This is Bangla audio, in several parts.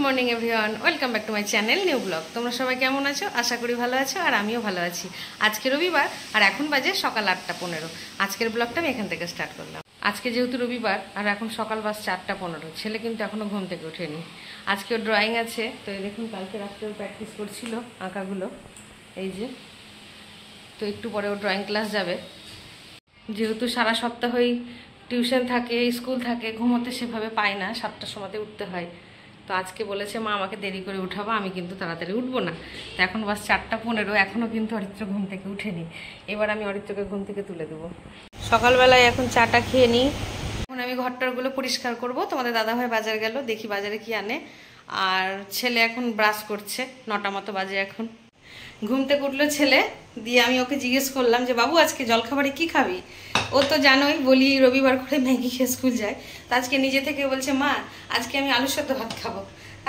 Morning everyone, welcome back to my channel new blog. তোমরা সবাই কেমন আছো? আশা করি ভালো আছো, আর আমিও ভালো আছি। আজকে রবিবার আর এখন বাজে সকাল 8:15। আজকের ব্লগটা আমি এখান থেকে স্টার্ট করলাম। আজকে যেহেতু রবিবার আর এখন সকাল বাস 4:15, ছেলে কিন্তু এখনও ঘুম থেকে ওঠেনি। আজকে ওর ড্রয়িং আছে, তো এই দেখুন কালকে রাত্রেও প্র্যাকটিস করছিল আঁকাগুলো, এই যে। তো একটু পরে ও ড্রয়িং ক্লাস যাবে। যেহেতু সারা সপ্তাহই টিউশন থাকে, স্কুল থাকে, ঘুমোতে সেভাবে পাই না, 7টার সময়তে উঠতে হয়। তো আজকে বলেছে মা আমাকে দেরি করে উঠাবো, আমি কিন্তু তাড়াতাড়ি উঠবো না। তো এখন বাস 4:15, এখনও কিন্তু অরিত্র ঘুম থেকে উঠেনি। এবার আমি অরিত্রকে ঘুম থেকে তুলে দেবো। সকালবেলায় এখন চাটা খেয়ে নিই। এখন আমি ঘরটারগুলো পরিষ্কার করব। তোমাদের দাদাভাই বাজার গেল, দেখি বাজারে কি আনে। আর ছেলে এখন ব্রাশ করছে, 9টা মতো বাজে এখন। ঘুম থেকে উঠলো ছেলে, দিয়ে আমি ওকে জিজ্ঞেস করলাম যে বাবু আজকে জলখাবারে কি খাবি? ও তো জানোই বলি রবিবার করে ম্যাগি খেয়ে স্কুল যায়। তো আজকে নিজে থেকে বলছে মা আজকে আমি আলু সেদ্ধ ভাত খাবো।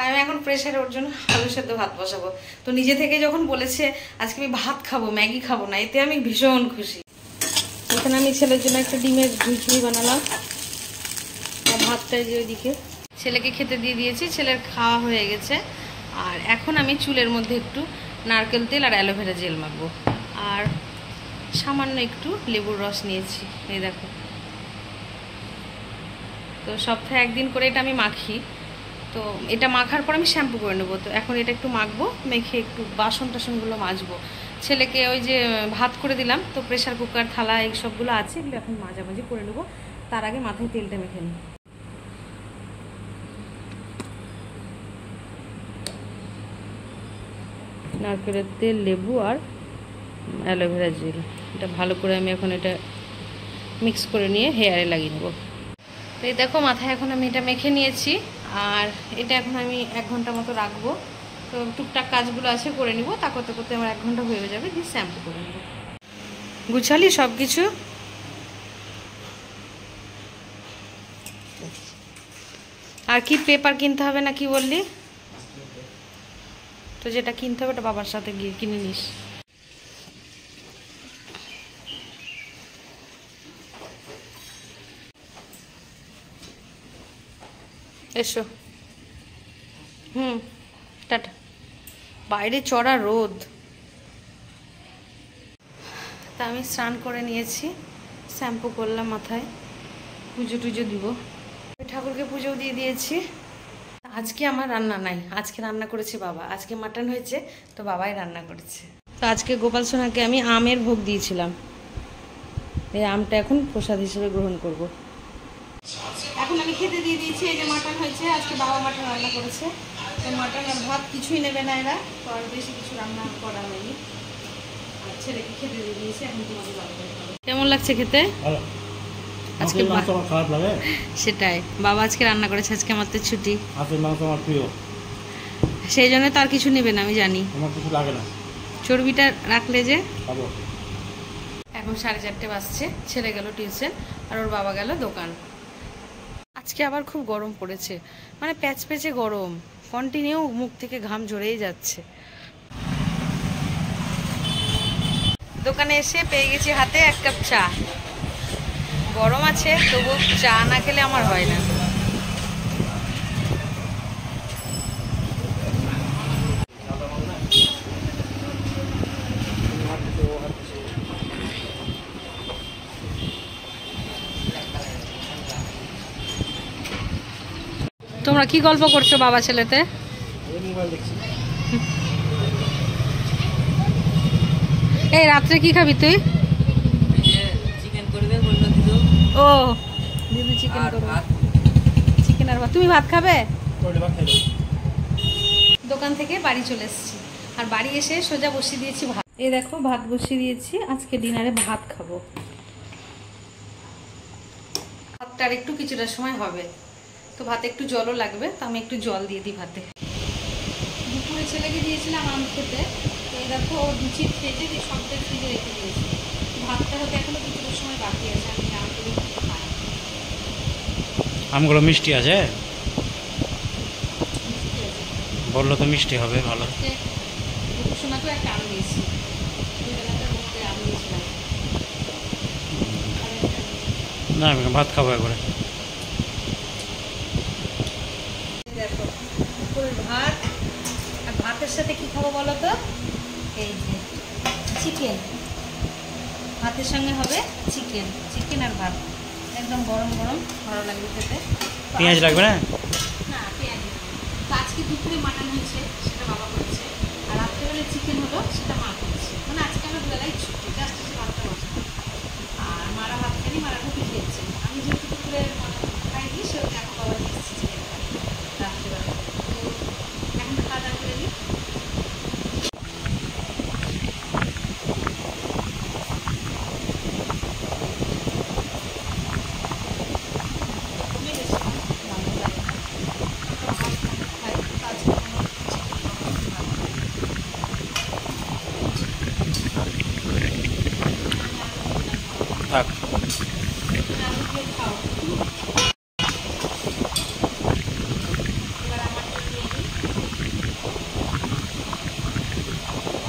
আমি এখন প্রেশারে ওর জন্য আলু সেদ্ধ ভাত বসাবো। তো নিজে থেকে যখন বলেছে আজকে আমি ভাত খাবো, ম্যাগি খাবো না, এতে আমি ভীষণ খুশি। এখানে আমি ছেলের জন্য একটা ডিমের ঝুড়ি বানালাম, ভাতটাই যে ওইদিকে ছেলেকে খেতে দিয়ে দিয়েছি, ছেলের খাওয়া হয়ে গেছে। আর এখন আমি চুলের মধ্যে একটু নারকেল তেল আর অ্যালোভেরা জেল মাখবো, আর সামান্য একটু লেবুর রস নিয়েছি, এই দেখো। তো সপ্তাহে একদিন করে এটা আমি মাখি। তো এটা মাখার পর আমি শ্যাম্পু করে নেবো। তো এখন এটা একটু মাখবো, মেখে একটু বাসন টাসনগুলো মাজবো। ছেলেকে ওই যে ভাত করে দিলাম, তো প্রেশার কুকার থালা এই সবগুলো আছে, এগুলো এখন মাঝামাঝি করে নেবো। তার আগে মাথায় তেলটা মেখে নিই। নারকেলের তেল, লেবু আর অ্যালোভেরা জেল, এটা ভালো করে আমি এখন এটা মিক্স করে নিয়ে হেয়ারে লাগিয়ে নেব। তো এই দেখো মাথায় এখন আমি এটা মেখে নিয়েছি, আর এটা এখন আমি 1 ঘন্টা মতো রাখবো। তো টুকটাক কাজগুলো আছে করে নিব, তা করতে করতে আমার 1 ঘন্টা হয়ে যাবে, দিয়ে শ্যাম্পু করে নেব। গুছালি সব কিছু? আর কি পেপার কিনতে হবে না কি বললি? তো যেটা কিনতে হবে ওটা বাবার সাথে গিয়ে কিনে নিস। এসো। টাটা। বাইরে চড়া রোদ। তা আমি স্নান করে নিয়েছি, শ্যাম্পু করলাম মাথায়, পুজো টুজো দিব, ঠাকুরকে পুজোও দিয়ে দিয়েছি। আজকে আমার রান্না নাই, আজকে রান্না করেছে বাবা। আজকে মাটন হয়েছে, তো বাবাই রান্না করেছে। তো আজকে গোপাল সোনাকে আমি আমের ভোগ দিয়েছিলাম, এই আমটা এখন প্রসাদ হিসেবে গ্রহণ করব। এখন আমি খেতে দিয়ে দিয়েছি। এই যে মাটন হয়েছে, আজকে বাবা মাটন রান্না করেছে। তো মাটন আর ভাত কিছুই নেবে না এরা, তো আর বেশি কিছু রান্না করা হয়নি। আর ছেলেকে খেতে দিয়ে দিয়েছি, এখন তোমাদের বাবা খাবে। কেমন লাগছে খেতে? আজকে খারাপ লাগে সেটাই, বাবা আজকে রান্না করেছে, আজকে আমার তো ছুটি। আমার প্রিয়, সেই জন্য তো আর কিছু নেবে না, আমি জানি। আমার কিছু লাগে না, চর্বিটা রাখলে যে খাবো। এখন 4:30 বাজছে, ছেলে গেল টিউশন আর ওর বাবা গেল দোকান। আজকে আবার খুব গরম পড়েছে, মানে প্যাচপ্যাচে গরম, কন্টিনিউ মুখ থেকে ঘাম ঝরেই যাচ্ছে। দোকানে এসে পেয়ে গেছি হাতে 1 কাপ চা। গরম আছে, তবু চা না খেলে আমার হয় না। তোমরা কি গল্প করছো বাবা ছেলেতে? এই রাত্রে কি খাবি তুই? ও দিদি চিকেন করবে, চিকেন আর ভাত। তুমি ভাত খাবে? দোকান থেকে বাড়ি চলে এসেছি, আর বাড়ি এসে সোজা বসিয়ে দিয়েছি ভাত। এই দেখো ভাত বসিয়ে দিয়েছি, আজকে ডিনারে ভাত খাবো। ভাতটা আর একটু কিছুটা সময় হবে, তো ভাতে একটু জলও লাগবে, তো আমি একটু জল দিয়ে দিই ভাতে। দুপুরে ছেলেকে দিয়েছিলাম আম খেতে, তো এই দেখো ও লুচি খেতে দিয়ে সবটা ফ্রিজে রেখে দিয়েছি। ভাতটা হতে এখনো কিছুটা সময় বাকি আছে, আমি আমগুলো খাই। আমগুলো মিষ্টি আছে, বললো তো মিষ্টি হবে ভালো। সোনাকেও একটা আম দিয়েছি, আম দিয়েছিলাম না, আমি ভাত খাবো একবারে। দেখো দুপুরের ভাত। আর ভাতের সাথে কি খাবো বলো তো? এই যে চিকেন, ভাতের সঙ্গে হবে চিকেন, চিকেন আর ভাত, একদম গরম গরম, ভালো লাগবে খেতে। পেঁয়াজ লাগবে না? না, পেঁয়াজ নেই। তো আজকে দুপুরে মাটন হয়েছে, সেটা বাবা করেছে, আর রাত্রেবেলা চিকেন হলো, সেটা মা করেছে। মানে আজকে আমার বেলায় ছুটি, জাস্ট এসে ভাতটা বসে। আর মারা ভাত খাইনি, মারা রুটি খেয়েছে। আমি যেহেতু দুপুরে খাইনি, সেহেতু এখন বাবা নিয়ে এসেছি চিকেনটা রাত্রেবেলা। তো এখন খাওয়া দাওয়া করে নিই। থাক।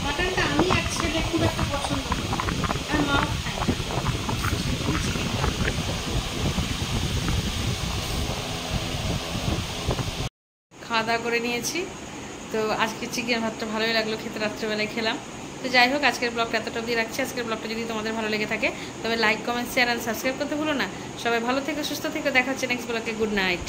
মাটনটা আমি এক ছেলে খুব একটা পছন্দ করি, আর মাও খায় না। খাওয়া দাওয়া করে নিয়েছি। তো আজকে চিকেন ভাতটা ভালোই লাগলো খেতে, রাত্রেবেলায় খেলাম। তো যাই হোক, আজকের ব্লগটা এতটা অবধি রাখছি। আজকের ব্লগটা যদি তোমাদের ভালো লেগে থাকে তবে like, comment, share and subscribe করতে ভুলো না। সবাই ভালো থেকো, সুস্থ থেকো, দেখা হচ্ছে নেক্সট ব্লগে। Good night.